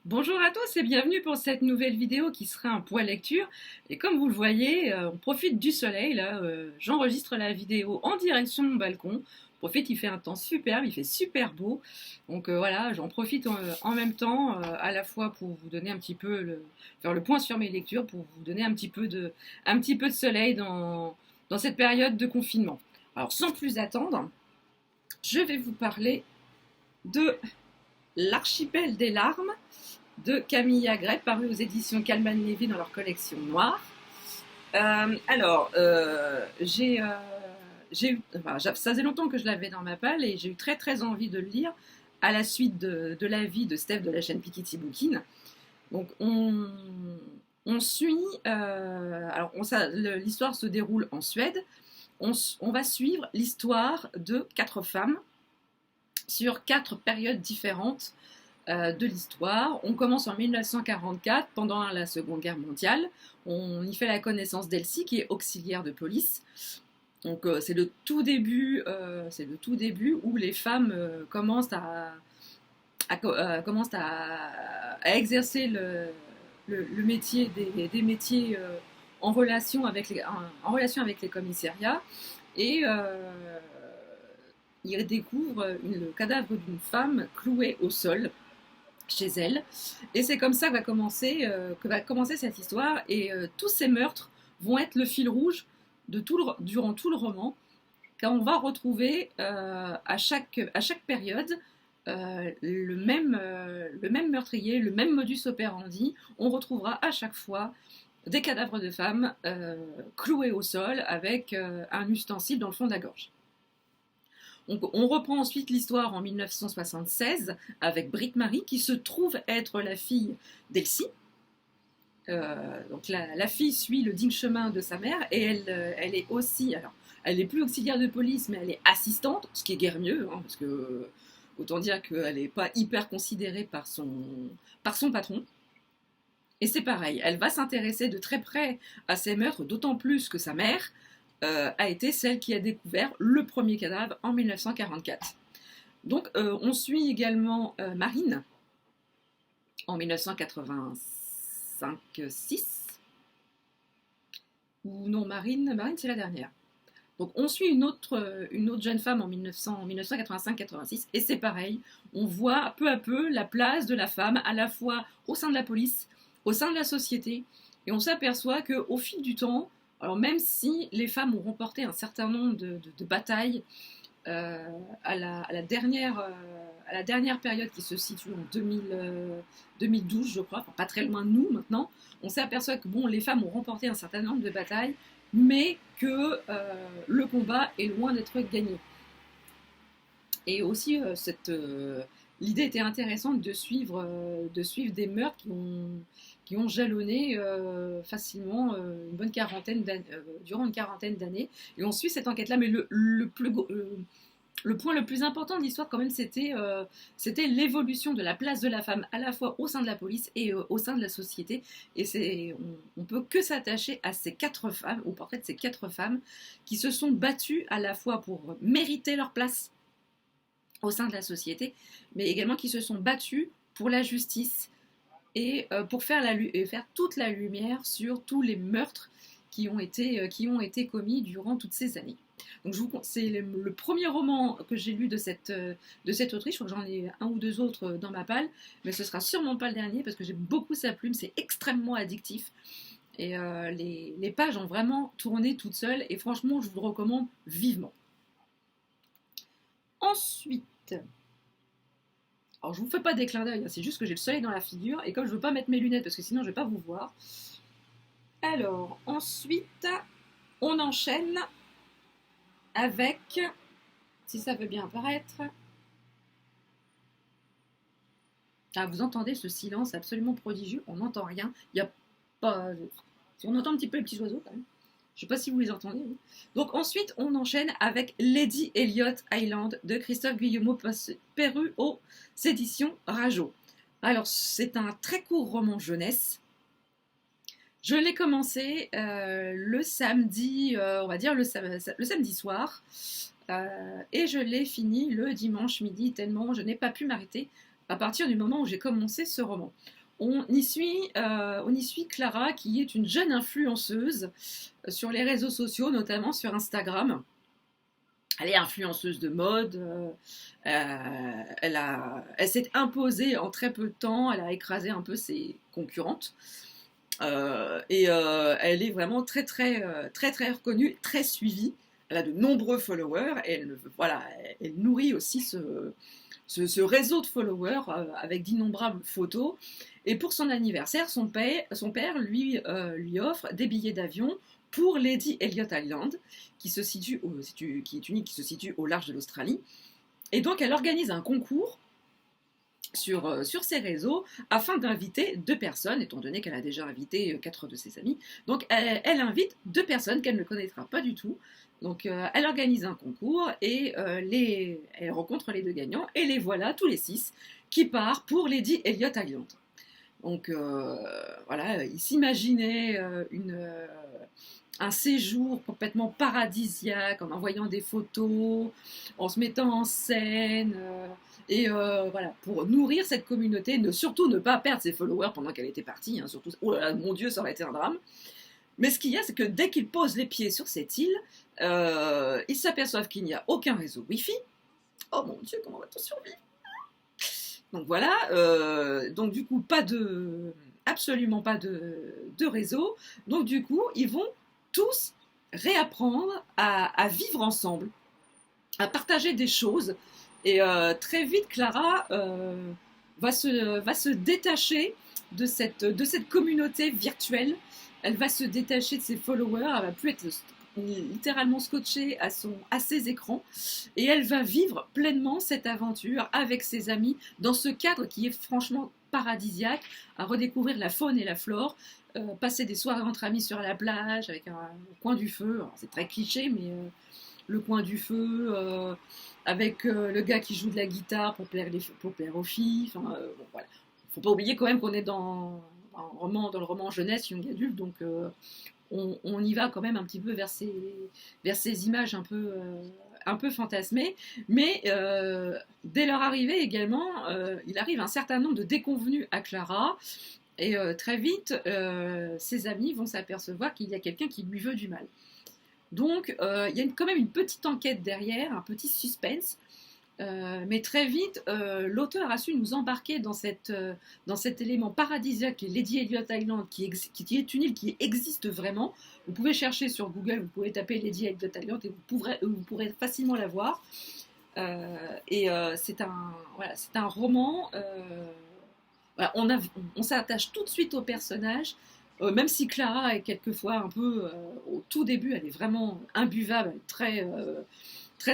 Bonjour à tous et bienvenue pour cette nouvelle vidéo qui sera un point lecture. Et comme vous le voyez, on profite du soleil là. J'enregistre la vidéo en direction de mon balcon. On profite, il fait un temps superbe, il fait super beau. Donc voilà, j'en profite en même temps, à la fois pour vous donner un petit peu faire le point sur mes lectures, pour vous donner un petit peu de soleil dans cette période de confinement. Alors sans plus attendre, je vais vous parler de L'archipel des larmes de Camille Agrèbe, paru aux éditions Calman Levy dans leur collection Noire. Ça faisait longtemps que je l'avais dans ma palle et j'ai eu très très envie de le lire à la suite de la vie de Steph de la chaîne Piketty Bookin. Donc on suit, l'histoire se déroule en Suède. On va suivre l'histoire de 4 femmes sur 4 périodes différentes de l'histoire. On commence en 1944, pendant la Seconde Guerre mondiale. On y fait la connaissance d'Elsie, qui est auxiliaire de police. Donc c'est le tout début où les femmes commencent à exercer le métier des métiers en relation avec les commissariats. Et ils découvrent le cadavre d'une femme clouée au sol chez elle. Et c'est comme ça que va commencer cette histoire. Et tous ces meurtres vont être le fil rouge durant tout le roman, car on va retrouver à chaque période le même meurtrier, le même modus operandi. On retrouvera à chaque fois des cadavres de femmes cloués au sol avec un ustensile dans le fond de la gorge. On reprend ensuite l'histoire en 1976 avec Britt Marie qui se trouve être la fille d'Elsie. Donc la fille suit le digne chemin de sa mère et elle est aussi, alors elle n'est plus auxiliaire de police mais elle est assistante, ce qui est guère mieux, hein, parce que autant dire qu'elle n'est pas hyper considérée par son patron. Et c'est pareil, elle va s'intéresser de très près à ces meurtres, d'autant plus que sa mère a été celle qui a découvert le premier cadavre en 1944. Donc on suit également Marine en 1985-6. Ou non, Marine c'est la dernière. Donc on suit une autre jeune femme en 1985-86 et c'est pareil, on voit peu à peu la place de la femme à la fois au sein de la police, au sein de la société, et on s'aperçoit qu'au fil du temps, alors même si les femmes ont remporté un certain nombre de batailles à la dernière période qui se situe en 2012, je crois, enfin, pas très loin de nous maintenant, on s'aperçoit que bon, les femmes ont remporté un certain nombre de batailles, mais que le combat est loin d'être gagné. Et aussi, l'idée était intéressante de suivre des meurtres qui ont jalonné facilement durant une quarantaine d'années. Et on suit cette enquête-là, mais le point le plus important de l'histoire, quand même, c'était l'évolution de la place de la femme, à la fois au sein de la police et au sein de la société. Et on peut que s'attacher à ces 4 femmes, au portrait de ces 4 femmes, qui se sont battues à la fois pour mériter leur place au sein de la société, mais également qui se sont battus pour la justice et pour faire toute la lumière sur tous les meurtres qui ont été commis durant toutes ces années. Donc c'est le premier roman que j'ai lu de cette autrice. Je crois que j'en ai un ou deux autres dans ma palle, mais ce sera sûrement pas le dernier parce que j'aime beaucoup sa plume, c'est extrêmement addictif. Et les pages ont vraiment tourné toutes seules et franchement je vous le recommande vivement. Ensuite, alors je vous fais pas des clins d'œil, hein, c'est juste que j'ai le soleil dans la figure et comme je veux pas mettre mes lunettes parce que sinon je vais pas vous voir. Alors ensuite, on enchaîne avec, si ça veut bien apparaître, vous entendez ce silence absolument prodigieux, on n'entend rien, il n'y a pas, on entend un petit peu les petits oiseaux quand même. Je ne sais pas si vous les entendez. Oui. Donc ensuite, on enchaîne avec Lady Elliot Island de Christophe Guillemot, paru aux éditions Rajo. Alors, c'est un très court roman jeunesse. Je l'ai commencé le samedi, on va dire le samedi soir, et je l'ai fini le dimanche midi, tellement je n'ai pas pu m'arrêter à partir du moment où j'ai commencé ce roman. On y suit Clara, qui est une jeune influenceuse sur les réseaux sociaux, notamment sur Instagram. Elle est influenceuse de mode, elle s'est imposée en très peu de temps, elle a écrasé un peu ses concurrentes. Elle est vraiment très reconnue, très suivie. Elle a de nombreux followers et elle nourrit aussi ce réseau de followers avec d'innombrables photos. Et pour son anniversaire, son père lui offre des billets d'avion pour Lady Elliot Island, qui est unique, qui se situe au large de l'Australie. Et donc elle organise un concours sur ses réseaux afin d'inviter 2 personnes, étant donné qu'elle a déjà invité 4 de ses amis. Donc elle invite 2 personnes qu'elle ne connaîtra pas du tout. Donc elle organise un concours et elle rencontre les 2 gagnants et les voilà tous les 6 qui partent pour Lady Elliot Island. Donc voilà, il s'imaginait un séjour complètement paradisiaque en envoyant des photos, en se mettant en scène. Voilà, pour nourrir cette communauté, surtout ne pas perdre ses followers pendant qu'elle était partie. Hein, surtout, oh là là, mon Dieu, ça aurait été un drame. Mais ce qu'il y a, c'est que dès qu'ils posent les pieds sur cette île, ils s'aperçoivent qu'il n'y a aucun réseau Wi-Fi. Oh mon Dieu, comment va-t-on survivre? Donc voilà, donc du coup, absolument pas de réseau. Donc du coup, ils vont tous réapprendre à vivre ensemble, à partager des choses. Et très vite, Clara va se détacher de cette communauté virtuelle. Elle va se détacher de ses followers. Elle va plus être littéralement scotchée à ses écrans. Et elle va vivre pleinement cette aventure avec ses amis dans ce cadre qui est franchement paradisiaque, à redécouvrir la faune et la flore. Passer des soirées entre amis sur la plage avec un coin du feu. Alors, c'est très cliché, mais le coin du feu, avec le gars qui joue de la guitare pour plaire aux filles. Enfin, bon, voilà. Faut pas oublier quand même qu'on est dans le roman jeunesse, young adulte, donc on y va quand même un petit peu vers ces images un peu fantasmées. Mais dès leur arrivée également, il arrive un certain nombre de déconvenues à Clara. Et très vite, ses amis vont s'apercevoir qu'il y a quelqu'un qui lui veut du mal. Donc, il y a quand même une petite enquête derrière, un petit suspense. Mais très vite, l'auteur a su nous embarquer dans cet élément paradisiaque qui est Lady Elliot Island, qui est une île qui existe vraiment. Vous pouvez chercher sur Google, vous pouvez taper Lady Elliot Island et vous pourrez facilement la voir. C'est un roman. Voilà, on s'attache tout de suite au personnage, même si Clara est quelquefois un peu, au tout début, elle est vraiment imbuvable, très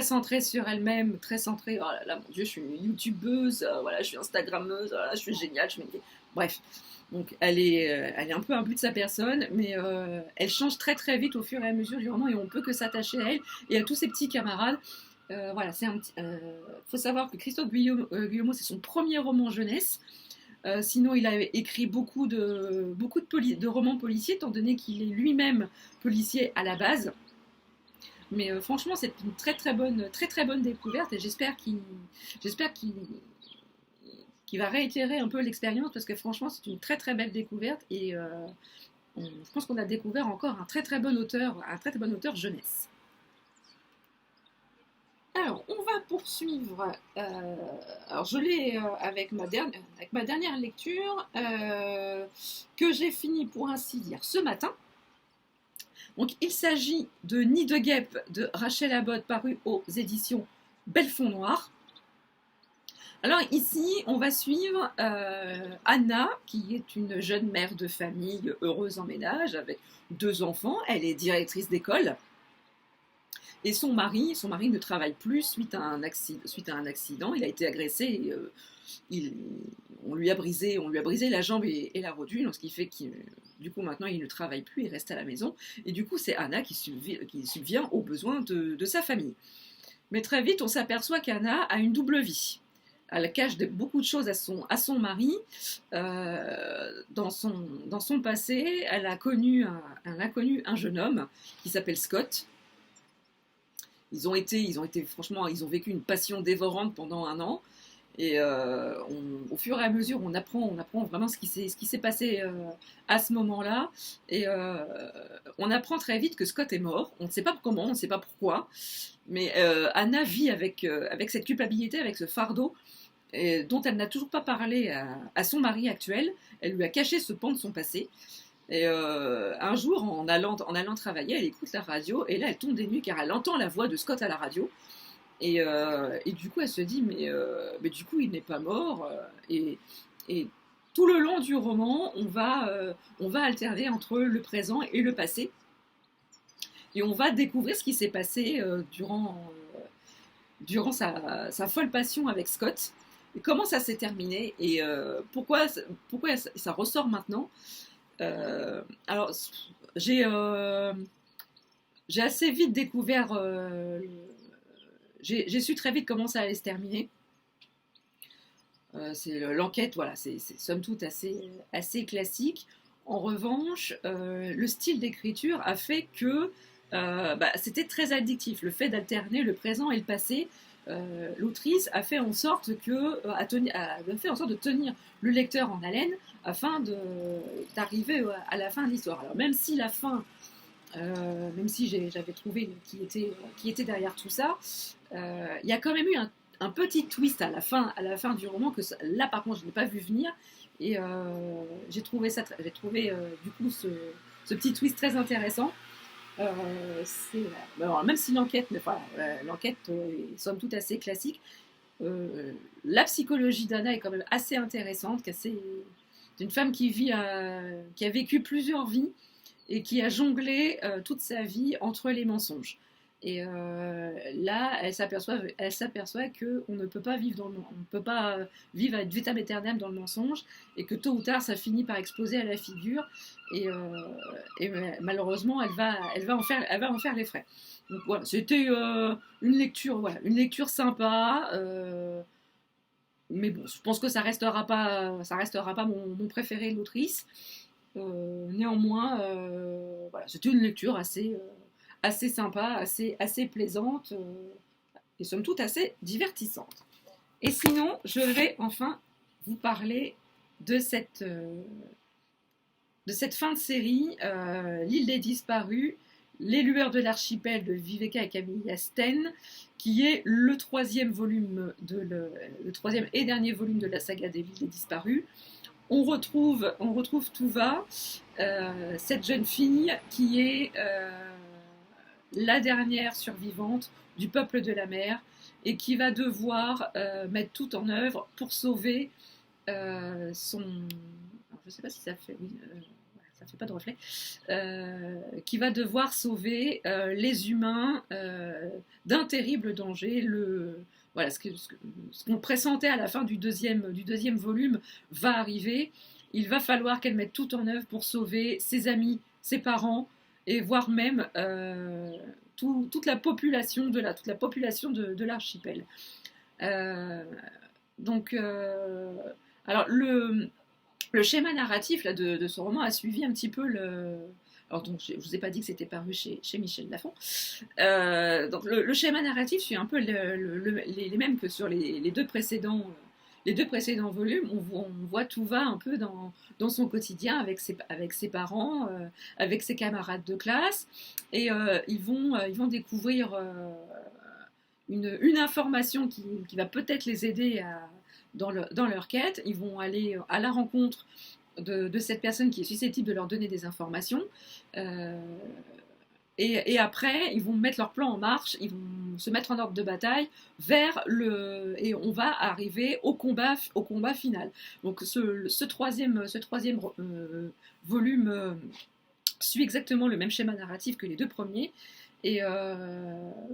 centrée sur elle-même, très centrée, oh là là, mon Dieu, je suis une youtubeuse, voilà, je suis instagrammeuse, voilà, je suis géniale, bref. Donc elle est un peu un but de sa personne, mais elle change très très vite au fur et à mesure du roman et on peut que s'attacher à elle et à tous ses petits camarades. Voilà, faut savoir que Christophe Guillemot, c'est son premier roman jeunesse. Sinon, il a écrit beaucoup de romans policiers, étant donné qu'il est lui-même policier à la base. Mais franchement, c'est une très très bonne découverte et j'espère qu'il va réitérer un peu l'expérience parce que franchement, c'est une très très belle découverte et je pense qu'on a découvert encore un très très bon auteur jeunesse. Alors, on va poursuivre. Alors, je l'ai avec ma dernière lecture que j'ai fini, pour ainsi dire, ce matin. Donc, il s'agit de Nid de guêpe de Rachel Abbott, paru aux éditions Belfond Noir. Alors ici, on va suivre Anna, qui est une jeune mère de famille heureuse en ménage, avec 2 enfants. Elle est directrice d'école. Et son mari ne travaille plus suite à un accident. Il a été agressé. On lui a brisé la jambe et la rotule, ce qui fait que du coup maintenant il ne travaille plus, il reste à la maison. Et du coup c'est Anna qui subvient aux besoins de sa famille. Mais très vite on s'aperçoit qu'Anna a une double vie. Elle cache beaucoup de choses à son mari. Dans son passé, elle a connu un jeune homme qui s'appelle Scott. Ils ont vécu une passion dévorante pendant 1 an. Et au fur et à mesure, on apprend vraiment ce qui s'est passé à ce moment-là. Et on apprend très vite que Scott est mort. On ne sait pas comment, on ne sait pas pourquoi. Mais Anna vit avec cette culpabilité, avec ce fardeau, dont elle n'a toujours pas parlé à son mari actuel. Elle lui a caché ce pan de son passé. Et un jour, en allant travailler, elle écoute la radio. Et là, elle tombe des nues car elle entend la voix de Scott à la radio. Et du coup, elle se dit, mais du coup, il n'est pas mort. Et tout le long du roman, on va alterner entre le présent et le passé. Et on va découvrir ce qui s'est passé durant sa folle passion avec Scott. Et comment ça s'est terminé et pourquoi ça ressort maintenant. Alors, j'ai j'ai assez vite découvert j'ai su très vite comment ça allait se terminer. C'est l'enquête, voilà, c'est somme toute assez classique. En revanche, le style d'écriture a fait que c'était très addictif. Le fait d'alterner le présent et le passé, l'autrice a fait en sorte a fait en sorte de tenir le lecteur en haleine afin d'arriver à la fin de l'histoire. Alors même si la fin même si j'avais trouvé qui était derrière tout ça, il y a quand même eu un petit twist à la fin du roman là par contre je n'ai pas vu venir et j'ai trouvé du coup ce petit twist très intéressant. Alors, même si l'enquête est somme toute assez classique, la psychologie d'Anna est quand même assez intéressante, c'est une femme qui a vécu plusieurs vies et qui a jonglé toute sa vie entre les mensonges. Et là, elle s'aperçoit qu'on ne peut pas vivre on ne peut pas vivre ad vitam aeternam dans le mensonge, et que tôt ou tard, ça finit par exploser à la figure. Et malheureusement, elle va en faire les frais. Donc voilà, c'était une lecture sympa. Mais bon, je pense que ça restera pas mon préféré de l'autrice. Néanmoins, voilà, c'était une lecture assez sympa, assez plaisante et somme toute assez divertissante. Et sinon, je vais enfin vous parler de cette fin de série, L'île des disparus, Les lueurs de l'archipel de Viveka et Camilla Sten, qui est le troisième et dernier volume de la saga des Villes des disparus. On retrouve Tuva, cette jeune fille qui est la dernière survivante du peuple de la mer et qui va devoir mettre tout en œuvre pour sauver son... Alors, je ne sais pas si ça fait... Oui, ça fait pas de reflet. Qui va devoir sauver les humains d'un terrible danger. Voilà, ce qu'on pressentait à la fin du deuxième volume va arriver. Il va falloir qu'elle mette tout en œuvre pour sauver ses amis, ses parents, et voire même toute la population de l'archipel. Donc, alors le schéma narratif là, de ce roman a suivi un petit peu le... Alors donc, je ne vous ai pas dit que c'était paru chez Michel Lafon. Donc le schéma narratif suit un peu les mêmes que sur les deux précédents volumes. On voit Tuva un peu dans son quotidien avec ses parents, avec ses camarades de classe, et ils vont découvrir une information qui va peut-être les aider dans leur quête. Ils vont aller à la rencontre de cette personne qui est susceptible de leur donner des informations. Et après, ils vont mettre leur plan en marche, ils vont se mettre en ordre de bataille et on va arriver au combat final. Donc ce troisième volume suit exactement le même schéma narratif que les deux premiers. Et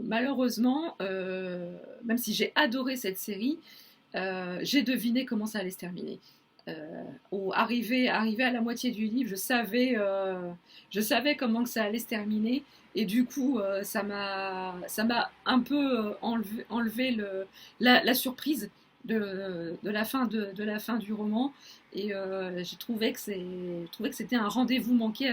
malheureusement, même si j'ai adoré cette série, j'ai deviné comment ça allait se terminer. Arrivé à la moitié du livre, je savais comment que ça allait se terminer, et du coup, ça m'a un peu enlevé la surprise de la fin du roman. Et j'ai trouvé que c'était un rendez-vous manqué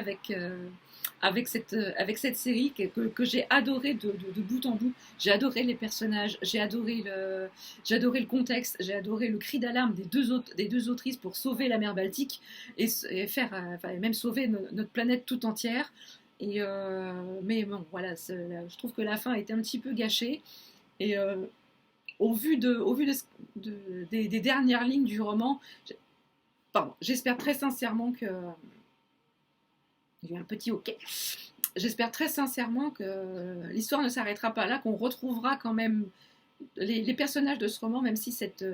avec cette série que j'ai adoré de bout en bout. J'ai adoré les personnages, j'ai adoré le contexte, j'ai adoré le cri d'alarme des deux autrices pour sauver la mer Baltique et faire, enfin, même sauver notre planète tout entière. Mais bon, voilà, je trouve que la fin a été un petit peu gâchée. Et au vu des dernières lignes du roman, pardon, j'espère très sincèrement que. Il y a eu un petit OK. J'espère très sincèrement que l'histoire ne s'arrêtera pas là, qu'on retrouvera quand même les personnages de ce roman, même si cette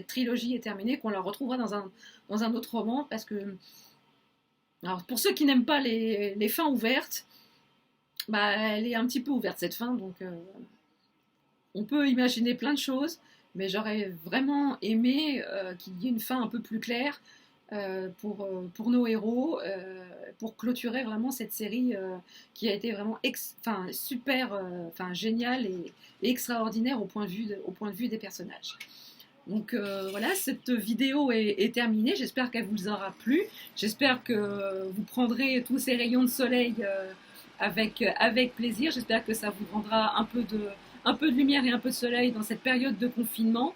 trilogie est terminée, qu'on la retrouvera dans un autre roman, parce que. Alors, pour ceux qui n'aiment pas les fins ouvertes, bah, elle est un petit peu ouverte cette fin, donc on peut imaginer plein de choses, mais j'aurais vraiment aimé qu'il y ait une fin un peu plus claire pour nos héros, pour clôturer vraiment cette série qui a été vraiment super, géniale et extraordinaire au point de vue des personnages. Donc voilà, cette vidéo est terminée. J'espère qu'elle vous aura plu. J'espère que vous prendrez tous ces rayons de soleil avec plaisir. J'espère que ça vous rendra un peu de lumière et un peu de soleil dans cette période de confinement.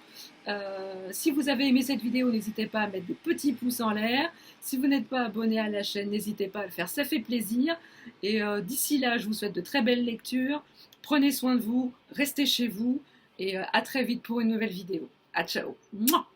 Si vous avez aimé cette vidéo, n'hésitez pas à mettre des petits pouces en l'air. Si vous n'êtes pas abonné à la chaîne, n'hésitez pas à le faire, ça fait plaisir. Et d'ici là, je vous souhaite de très belles lectures. Prenez soin de vous, restez chez vous et à très vite pour une nouvelle vidéo. À ciao. Mouah.